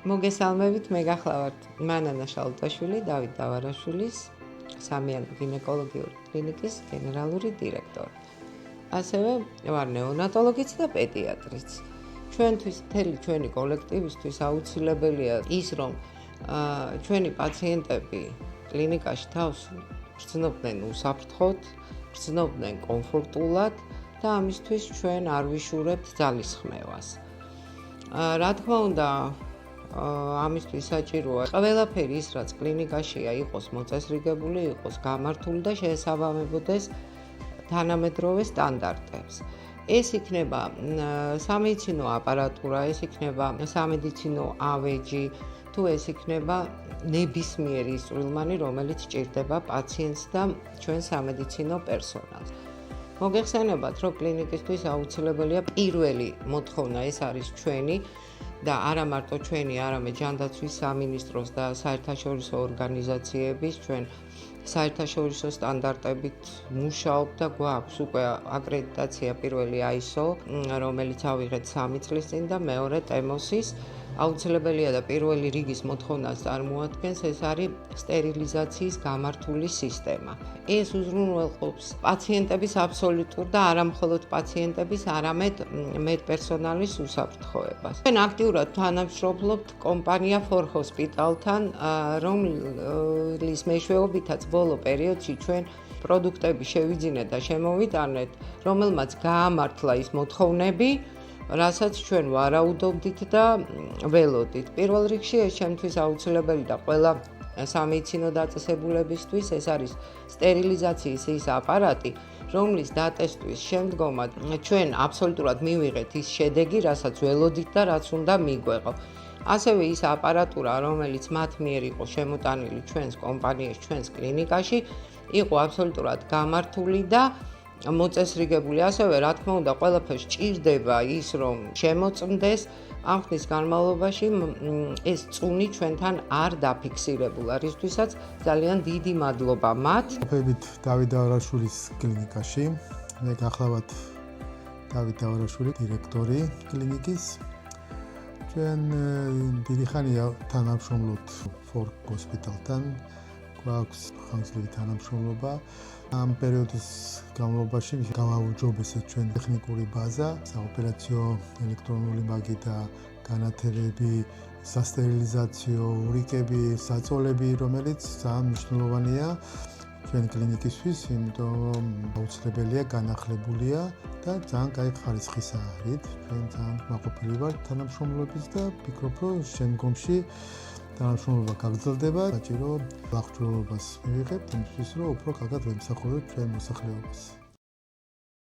მოგესალმებით, მე გახლავართ მანანა შალუტაშვილი, დავით დავარაშვილის სამიანო გინეკოლოგიური კლინიკის გენერალური დირექტორი. ასევე ვარ ნეონატოლოგიც და პედიატრიც. ჩვენთვის, მთელი ჩვენი კოლექტივისთვის აუცილებელია ის, რომ ჩვენი პაციენტები კლინიკაში თავს გრძნობდნენ უსაფრთხოდ, გრძნობდნენ კომფორტულად და ამისთვის ჩვენ არ ვიშურებთ ძალისხმევას. რა თქმა უნდა, ამისთვის საჭიროა ყველაფერი ის, რაც კლინიკაშია, იყოს მოწესრიგებული, იყოს გამართული და შეესაბამებოდეს თანამედროვე სტანდარტებს. ეს იქნება სამედიცინო აპარატურა, ეს იქნება სამედიცინო ავეჯი, თუ ეს იქნება ნებისმიერი ისწვრილმანი, რომელიც ჭირდება პაციენტს და ჩვენ სამედიცინო პერსონალს. მოგეხსენებათ, რომ კლინიკისთვის აუცილებელია პირველი მოთხოვნა, ეს არის ჩვენი და არა მარტო ჩვენი, არამედ ჯანდაცვის სამინისტროს და საერთაშორისო ორგანიზაციების ჩვენ საერთაშორისო სტანდარტებით მუშაობ და გვაქვს უკვე აკრედიტაცია პირველი ISO, რომელიც ავიღეთ 3 წლის წინ და მეორე TEMOS-ის. აუცილებელია და პირველი რიგის მოთხოვნას წარმოადგენს, ეს არის სტერილიზაციის გამართული სისტემა. ეს უზრუნველყოფს პაციენტების აბსოლუტურ და არა მხოლოდ პაციენტების, არამედ მედპერსონალის უსაფრთხოებას. ჩვენ აქტიურად თანამშრომლობთ კომპანია For Hospital-თან, რომლის მეშვეობითაც ბოლო პერიოდში ჩვენ პროდუქტები შევიძინეთ და შემოვიტანეთ, რომელმაც გაამართლა ის მოთხოვნები, რასაც ჩვენ ვარაუდობდით და ველოდით. პირველ რიგში ეს ჩემთვის აუცილებელი და ყველა სამედიცინო დაწესებულებისთვის ეს არის სტერილიზაციის ის აპარატი, რომლის დატესტვის შემდგომად ჩვენ აბსოლუტურად მივიღეთ ის შედეგი, რასაც ველოდით და რაც უნდა მიგვეღო. ასევე ის აპარატურა, რომელიც მათ მიერ იყო შემოტანილი ჩვენს კომპანიაში, ჩვენს კლინიკაში, იყო აბსოლუტურად გამართული და მოწესრიგებული. ასევე, რა თქმა უნდა, ყველაფერს ჭირდება ის, რომ შემოწმდეს. ამ ხნის განმავლობაში ეს წუნი ჩვენთან არ დაფიქსირებულა, რისთვისაც ძალიან დიდი მადლობა მათ. მოგებით დავით დავარაშვილის კლინიკაში. მე გახლავართ დავით დავარაშვილი, დირექტორი კლინიკის. ჩვენ დიდი ხანია თანამშრომლობთ For Hospital-თან. გვაქვს ხანგრძლივი თანამშრომლობა. ამ პერიოდის განმავლობაში გავაუმჯობესეთ ჩვენ ტექნიკური ბაზა, საოპერაციო ელექტრონული მაგი და განათებები, სასტერილიზაციო ურიკები, საწოლები, რომელიც ძალიან მნიშვნელოვანია ჩვენ კლინიკისთვის, იმიტომ რომ აუცილებელია, განახლებულია და ძალიან კაი ხარისხისა არის. ჩვენ ძალიან მაყოფილი ვართ თანამშრომლობის და ვფიქრობ, რომ შემდგომში თანამშრომლობა გაგრძელდება, საჭირო აღჭურვილობას მივიღებთ იმისთვის, რომ უფრო კარგად ვემსახურებთ ჩვენ მოსახლეობას.